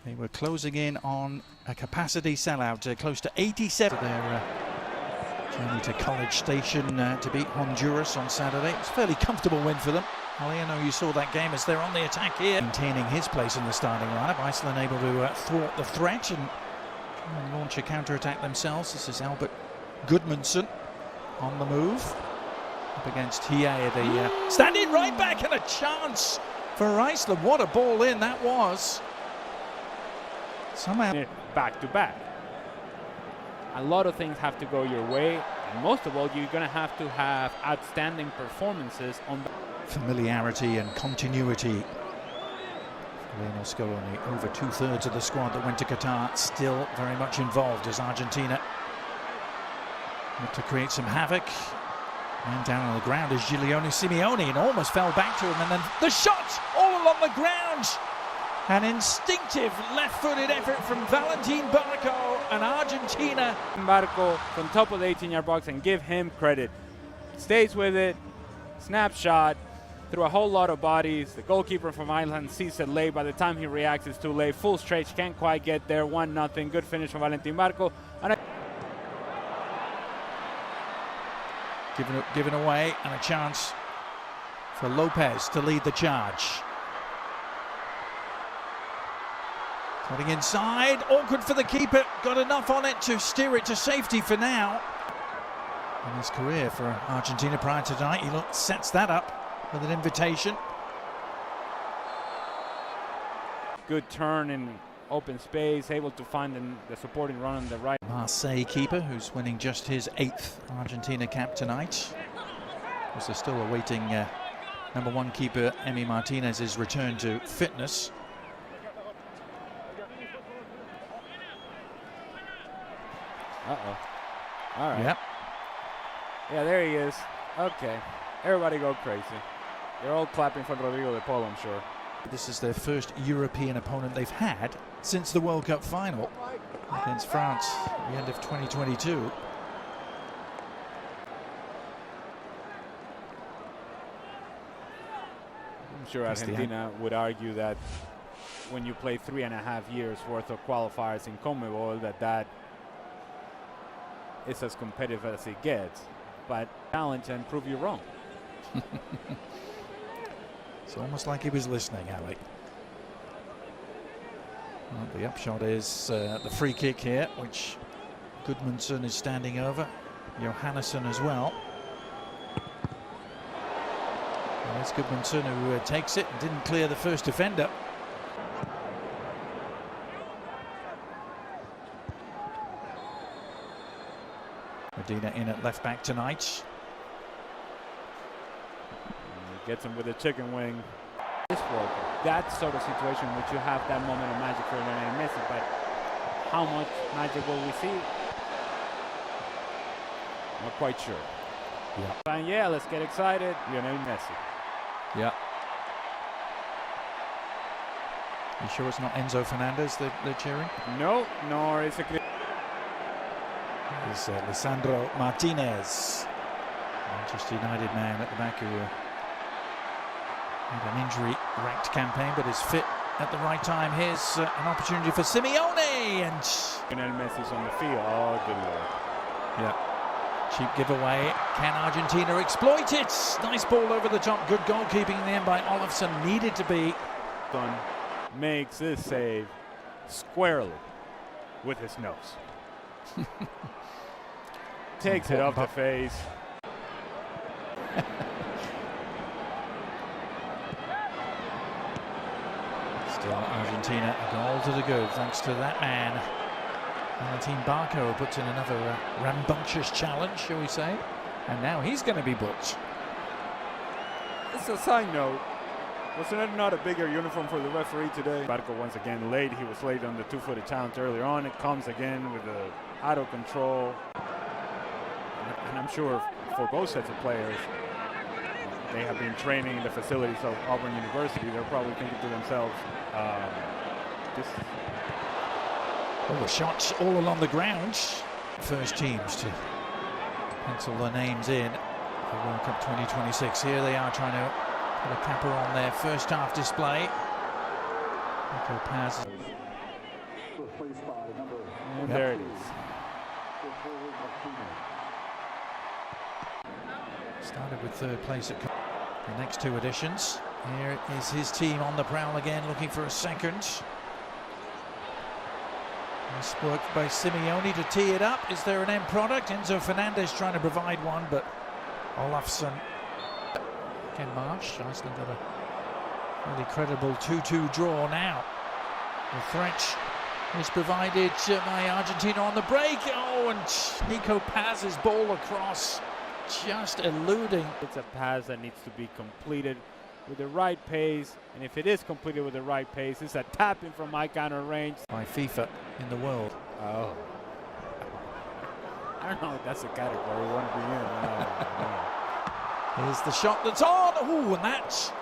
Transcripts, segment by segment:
They were closing in on a capacity sellout, close to 87. Their journey to College Station to beat Honduras on Saturday. It's a fairly comfortable win for them. Ali, I know you saw that game as they're on the attack here. Maintaining his place in the starting lineup. Iceland able to thwart the threat and launch a counter-attack themselves. This is Albert Gudmundsson on the move. Up against Hiei, the stand-in right back, and a chance for Iceland. What a ball in that was. Somehow back to back. A lot of things have to go your way, and most of all, you're going to have outstanding performances on the familiarity and continuity. Lionel Scaloni, over 2/3 of the squad that went to Qatar, still very much involved as Argentina looked to create some havoc. Man down on the ground is Giuliano Simeone, and almost fell back to him, and then the shot all along the ground. An instinctive left-footed effort from Valentin Barco, and Argentina. Barco from top of the 18-yard box, and give him credit. Stays with it, snapshot, through a whole lot of bodies. The goalkeeper from Iceland sees it late. By the time he reacts, it's too late. Full stretch, can't quite get there. 1-0, good finish from Valentin Barco. And given away, and a chance for Lopez to lead the charge. Cutting inside, awkward for the keeper, got enough on it to steer it to safety for now. In his career for Argentina prior to tonight, he sets that up with an invitation. Good turn in open space, able to find the supporting run on the right. Marseille keeper, who's winning just his 8th Argentina cap tonight. Of course, they're still awaiting number 1 keeper Emi Martinez's return to fitness. All right. Yep. Yeah, there he is. Okay. Everybody go crazy. They're all clapping for Rodrigo de Paul, I'm sure. This is their first European opponent they've had since the World Cup final against France at the end of 2022. I'm sure Argentina would argue that when you play 3.5 years worth of qualifiers in CONMEBOL, that is as competitive as it gets. But challenge and prove you wrong. It's almost like he was listening, Ali. Well, the upshot is the free kick here, which Gudmundsson is standing over. Johannesson as well. Well, it's Gudmundsson who takes it and didn't clear the first defender. Medina in at left back tonight. Gets him with a chicken wing. This World Cup, that sort of situation in which you have that moment of magic for Lionel Messi, but how much magic will we see? Not quite sure. Yeah. And yeah, let's get excited. Lionel Messi. Yeah. You sure it's not Enzo Fernandez they're cheering? No, nor is it. It's Lisandro Martinez, Manchester United man at the back, who had an injury-racked campaign, but is fit at the right time. Here's an opportunity for Simeone, and Lionel Messi's on the field. Oh, good lord. Yeah. Cheap giveaway. Can Argentina exploit it? Nice ball over the top. Good goalkeeping in the end by Olofsson. Needed to be. Makes this save squarely with his nose. Takes it off the face. Still Argentina, a goal to the good, thanks to that man. Valentin Barco puts in another rambunctious challenge, shall we say. And now he's going to be booked. It's a side note. Wasn't it not a bigger uniform for the referee today? Barco once again late. He was late on the 2-footed challenge earlier on. It comes again with the out of control. And I'm sure for both sets of players, they have been training in the facilities of Auburn University. They're probably thinking to themselves, the shots all along the ground. First teams to pencil their names in for World Cup 2026. Here they are trying to put a capper on their first half display. Paz And there it is. Started with third place at the next two editions. Here is his team on the prowl again, looking for a second. Nice work by Simeone to tee it up. Is there an end product? Enzo Fernandez trying to provide one, but Olafsson. Ken Marsh, Iceland got a really credible 2-2 draw now. The threat is provided by Argentina on the break. Oh, and Nico Paz's ball across, just eluding. It's a pass that needs to be completed with the right pace, and if it is completed with the right pace, it's a tap-in from my counter range. By FIFA in the world. Oh. I don't know if that's the category we want to be in. No. Here's the shot that's on. Ooh, and that's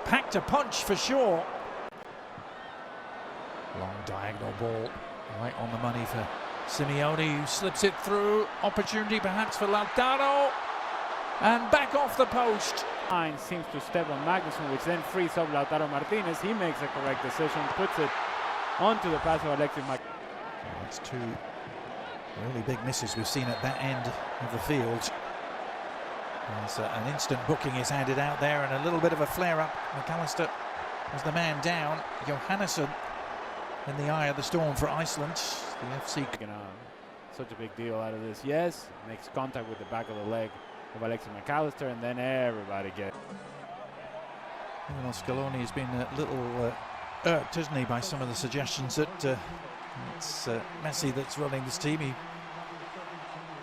packed a punch for sure. Long diagonal ball, right on the money for Simeone, who slips it through. Opportunity perhaps for Lautaro. And back off the post. Seems to step on Magnusson, which then frees up Lautaro Martinez. He makes the correct decision, puts it onto the pass of Alexis Mac. That's two really big misses we've seen at that end of the field. There's an instant booking is handed out there, and a little bit of a flare-up. McAllister was the man down. Johannesson in the eye of the storm for Iceland. The FC. Such a big deal out of this. Yes, makes contact with the back of the leg of Alexis McAllister, and then everybody gets. Well, Scaloni has been a little irked, hasn't he, by some of the suggestions that it's Messi that's running this team. He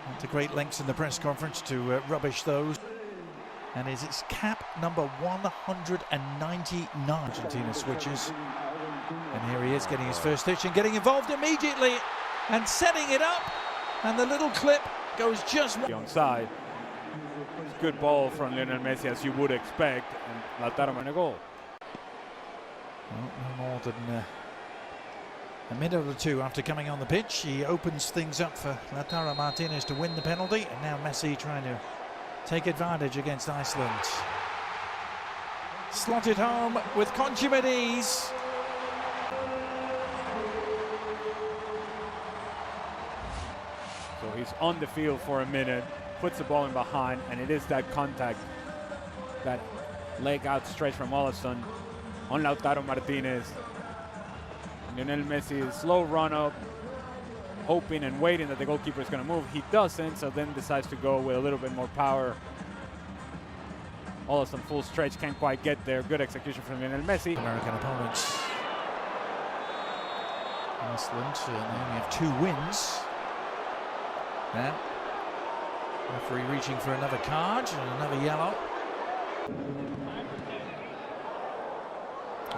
went to great lengths in the press conference to rubbish those. And it's cap number 199. Argentina switches. And here he is getting his first hitch and getting involved immediately and setting it up. And the little clip goes just onside. Good ball from Lionel Messi, as you would expect, and Lautaro in a goal. Well, no more than a minute or two after coming on the pitch, he opens things up for Lautaro Martinez to win the penalty, and now Messi trying to take advantage against Iceland. Slotted home with consummate ease. So he's on the field for a minute, puts the ball in behind, and it is that contact, that leg outstretched from Olafsson on Lautaro Martinez. Lionel Messi, slow run up, hoping and waiting that the goalkeeper is going to move. He doesn't, so then decides to go with a little bit more power. Olafsson full stretch, can't quite get there. Good execution from Lionel Messi. American opponents. Iceland, they only have 2 wins. Now, referee reaching for another card and another yellow.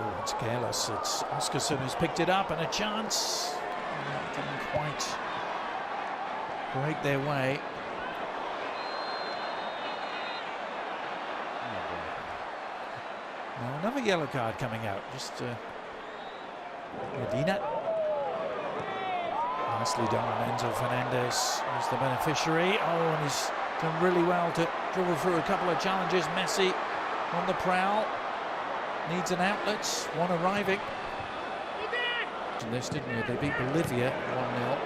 Oh, it's careless. It's Oskarsson who's picked it up, and a chance. Didn't quite break their way. Now another yellow card coming out. Just Medina. Nicely done. Enzo Fernandez is the beneficiary. Oh, and he's done really well to dribble through a couple of challenges. Messi on the prowl. Needs an outlet. One arriving. This, didn't you? They beat Bolivia 1-0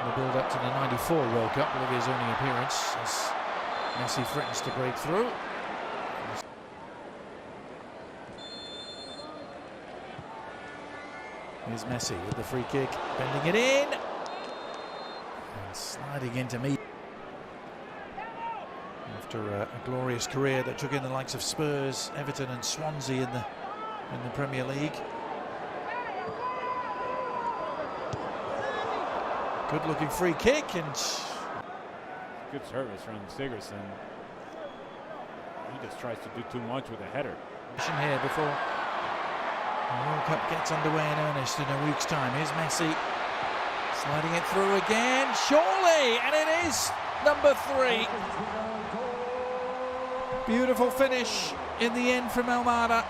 in the build-up to the '94 World Cup. Bolivia's only appearance as Messi threatens to break through. Here's Messi with the free kick, bending it in and sliding into me. After a glorious career that took in the likes of Spurs, Everton and Swansea in the Premier League. Good looking free kick, and good service from Sigurdsson. He just tries to do too much with a header. Here before the World Cup gets underway in earnest in a week's time. Here's Messi sliding it through again, surely, and it is number 3. Beautiful finish in the end from Almada.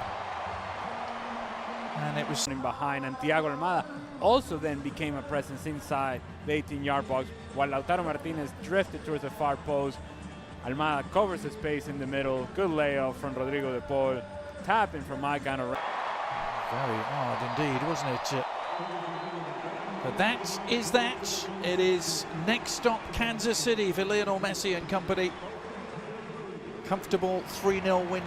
And it was in behind, and Thiago Almada also then became a presence inside the 18-yard box, while Lautaro Martinez drifted towards the far post. Almada covers the space in the middle. Good layoff from Rodrigo de Paul. Tapping from Mike Anna. Very odd indeed, wasn't it? But that is that. It is next stop Kansas City for Lionel Messi and company. Comfortable 3-0 win.